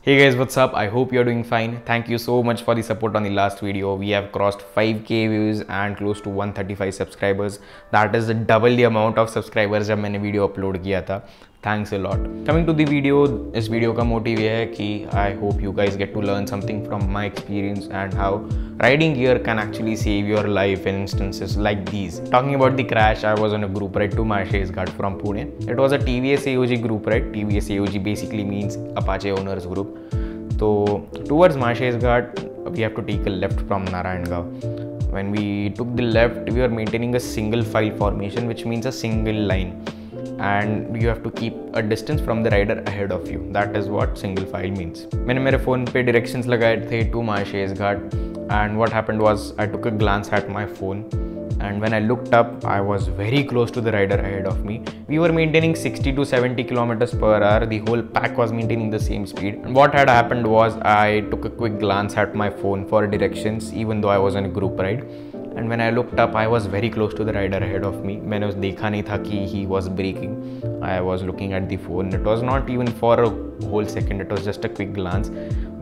Hey guys, what's up? I hope you're doing fine. Thank you so much for the support on the last video. We have crossed 5k views and close to 135 subscribers. That is double the amount of subscribers जब मैंने video upload किया था. Thanks a lot. Coming to the video, इस video का motive ये है कि I hope you guys get to learn something from my experience and how riding gear can actually save your life in instances like these. Talking about the crash, I was on a group ride to Marshes Ghat from Pune. It was a TVS AOG group ride. TVS AOG basically means Apache Owners Group. So towards Marshes Ghat, we have to take a left from Narayangaon. When we took the left, we were maintaining a single file formation, which means a single line. And you have to keep a distance from the rider ahead of you. That is what single file means. मैंने मेरे phone पे directions लगाए थे to Marshes Ghat, and what happened was I took a glance at my phone, and when I looked up, I was very close to the rider ahead of me. We were maintaining 60 to 70 kilometers per hour. The whole pack was maintaining the same speed. And what had happened was I took a quick glance at my phone for directions, even though I was on a group ride. And when I looked up, I was very close to the rider ahead of me. मैंने उस देखा नहीं था कि he was braking. I was looking at the phone. It was not even for a whole second. It was just a quick glance.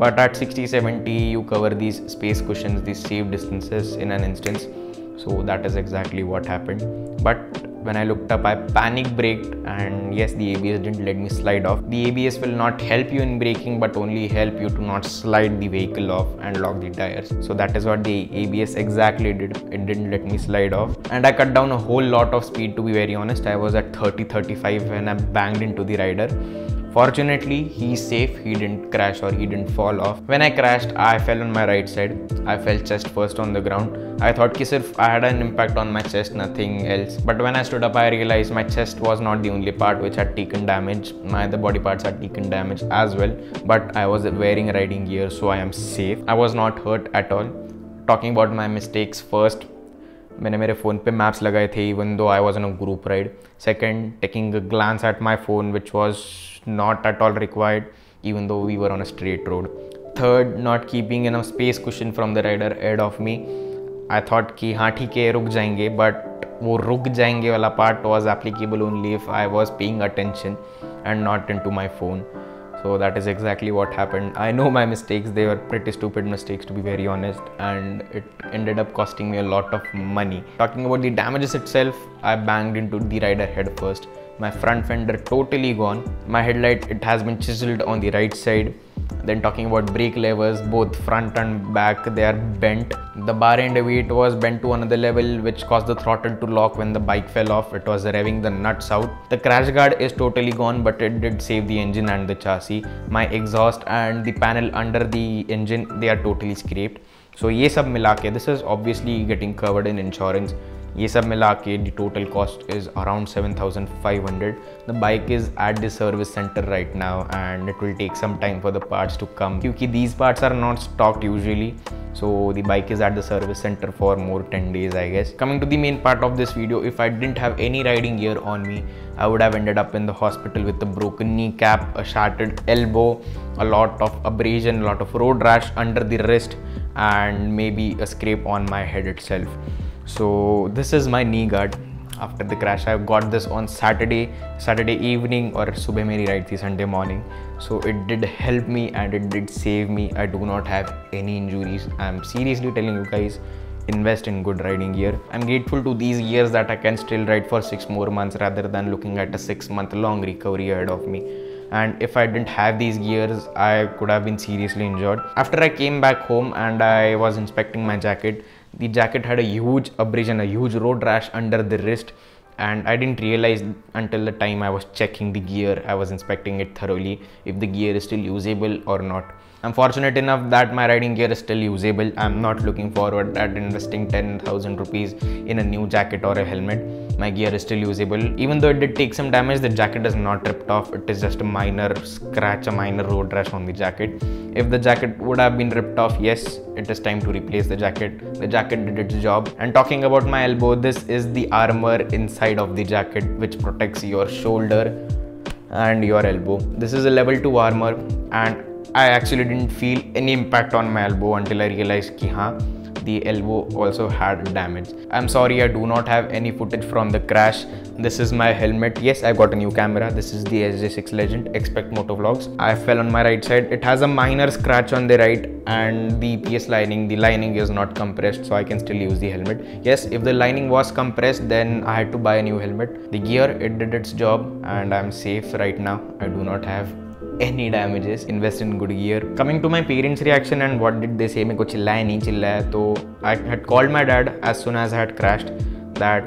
But at 60-70, you cover these space cushions, these safe distances in an instance. So that is exactly what happened. But when I looked up, I panic braked, and yes, the ABS didn't let me slide off. The ABS will not help you in braking, but only help you to not slide the vehicle off and lock the tires. So that is what the ABS exactly did. It didn't let me slide off, and I cut down a whole lot of speed, to be very honest. I was at 30-35 when I banged into the rider. Fortunately, he's safe, he didn't crash or he didn't fall off. When I crashed, I fell on my right side. I fell chest first on the ground. I thought ki sirf I had an impact on my chest, nothing else. But when I stood up, I realized my chest was not the only part which had taken damage. My other body parts had taken damage as well. But I was wearing riding gear, so I am safe. I was not hurt at all. Talking about my mistakes first, मैंने मेरे phone पे maps लगाए थे even though I was on a group ride. Second, taking a glance at my phone, which was not at all required even though we were on a straight road. Third, not keeping enough space cushion from the rider ahead of me. I thought कि हाँ ठीक है रुक जाएंगे, but वो रुक जाएंगे वाला part was applicable only if I was paying attention and not into my phone. So that is exactly what happened. I know my mistakes, they were pretty stupid mistakes to be very honest, and it ended up costing me a lot of money. Talking about the damages itself, I banged into the rider head first. My front fender totally gone. My headlight, it has been chiseled on the right side. Then talking about brake levers, both front and back, they are bent. The bar end weight was bent to another level, which caused the throttle to lock when the bike fell off. It was revving the nuts out. The crash guard is totally gone, but it did save the engine and the chassis. My exhaust and the panel under the engine, they are totally scraped. So ये सब मिला के, this is obviously getting covered in insurance. ये सब मिला के the total cost is around 7,500. The bike is at the service center right now, and it will take some time for the parts to come क्योंकि these parts are not stocked usually. So the bike is at the service center for more 10 days, I guess. Coming to the main part of this video, if I didn't have any riding gear on me, I would have ended up in the hospital with a broken kneecap, a shattered elbow, a lot of abrasion, a lot of road rash under the wrist, and maybe a scrape on my head itself. So this is my knee guard. After the crash, I got this on Saturday evening, or सुबह मेरी ride थी Sunday morning. So it did help me and it did save me. I do not have any injuries. I'm seriously telling you guys, invest in good riding gear. I'm grateful to these years that I can still ride for 6 more months rather than looking at a 6-month long recovery ahead of me. And if I didn't have these gears, I could have been seriously injured. After I came back home and I was inspecting my jacket, the jacket had a huge abrasion, a huge road rash under the wrist, and I didn't realize until the time I was checking the gear, I was inspecting it thoroughly, if the gear is still usable or not. I'm fortunate enough that my riding gear is still usable. I'm not looking forward at investing 10,000 rupees in a new jacket or a helmet. My gear is still usable. Even though it did take some damage, the jacket is not ripped off. It is just a minor scratch, a minor road rash on the jacket. If the jacket would have been ripped off, yes, it is time to replace the jacket. The jacket did its job. And talking about my elbow, this is the armor inside of the jacket which protects your shoulder and your elbow. This is a level 2 armor, and I actually didn't feel any impact on my elbow until I realized कि हाँ the elbow also had damage. I'm sorry, I do not have any footage from the crash. This is my helmet. Yes, I got a new camera. This is the SJ6 Legend Expect Motovlogs. I fell on my right side. It has a minor scratch on the right, and the PS lining, the lining is not compressed, so I can still use the helmet. Yes, if the lining was compressed, then I had to buy a new helmet. The gear, it did its job, and I'm safe right now. I do not have any damages. Invest in good gear. Coming to my parents' reaction and what did they say, मेरे को चिल्लाया नहीं चिल्लाया, तो I had called my dad as soon as I had crashed that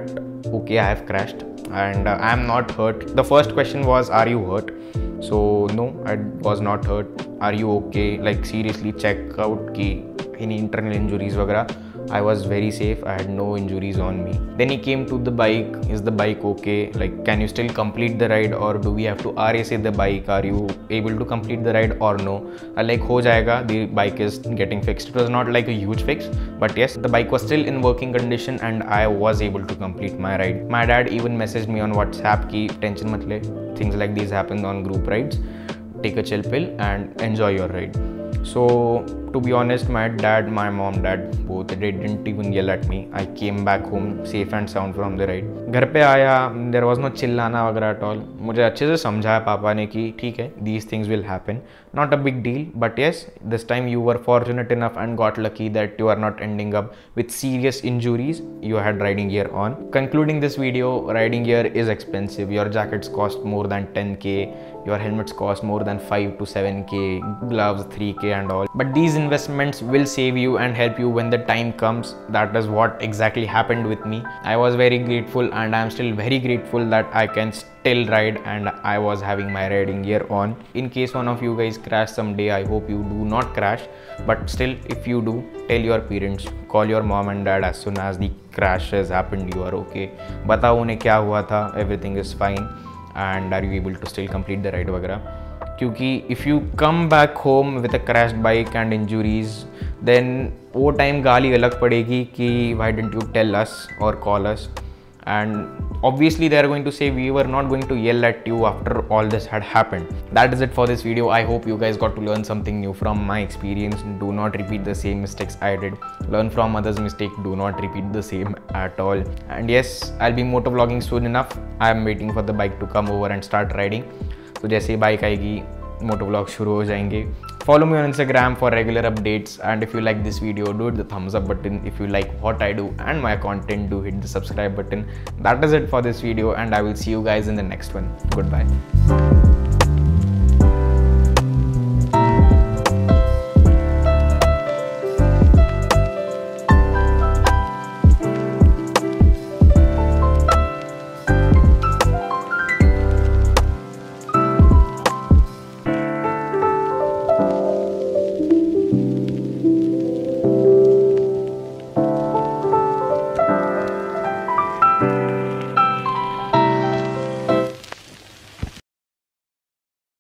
okay, I have crashed and I am not hurt. The first question was, are you hurt? So no, I was not hurt. Are you okay? Like seriously check out ki any internal injuries वगैरह. I was very safe. I had no injuries on me. Then he came to the bike. Is the bike okay? Like, can you still complete the ride, or do we have to RAC the bike? Are you able to complete the ride or no? Like, ho jayega. The bike is getting fixed. It was not like a huge fix, but yes, the bike was still in working condition and I was able to complete my ride. My dad even messaged me on WhatsApp ki tension mat le. Things like these happen on group rides. Take a chill pill and enjoy your ride. So to be honest, my dad, my mom, dad, both, they didn't even yell at me. I came back home safe and sound from the ride. घर पे आया, there was no चिल्लाना वगैरह at all. मुझे अच्छे से समझाया पापा ने कि ठीक है, these things will happen. Not a big deal, but yes, this time you were fortunate enough and got lucky that you are not ending up with serious injuries. You had riding gear on. Concluding this video, riding gear is expensive. Your jackets cost more than 10k. Your helmets cost more than 5 to 7k. Gloves 3k and all. But these investments will save you and help you when the time comes. That is what exactly happened with me. I was very grateful and I am still very grateful that I can still ride and I was having my riding gear on. In case one of you guys crash someday, I hope you do not crash, but still if you do, tell your parents, call your mom and dad as soon as the crash has happened. You are okay. बताओ उन्हें क्या हुआ था, everything is fine, and are you able to still complete the ride वगैरह. क्योंकि if you come back home with a crashed bike and injuries, then वो time गाली अलग पड़ेगी कि why didn't you tell us or call us, and obviously they are going to say we were not going to yell at you after all this had happened. That is it for this video. I hope you guys got to learn something new from my experience. Do not repeat the same mistakes I did. Learn from others' mistakes. Do not repeat the same at all. And yes, I'll be motovlogging soon enough. I am waiting for the bike to come over and start riding. So जैसे ही bike आएगी, motovlog शुरू हो जाएंगे. Follow me on Instagram for regular updates, and if you like this video, do hit the thumbs up button. If you like what I do and my content, do hit the subscribe button. That is it for this video, and I will see you guys in the next one. Goodbye.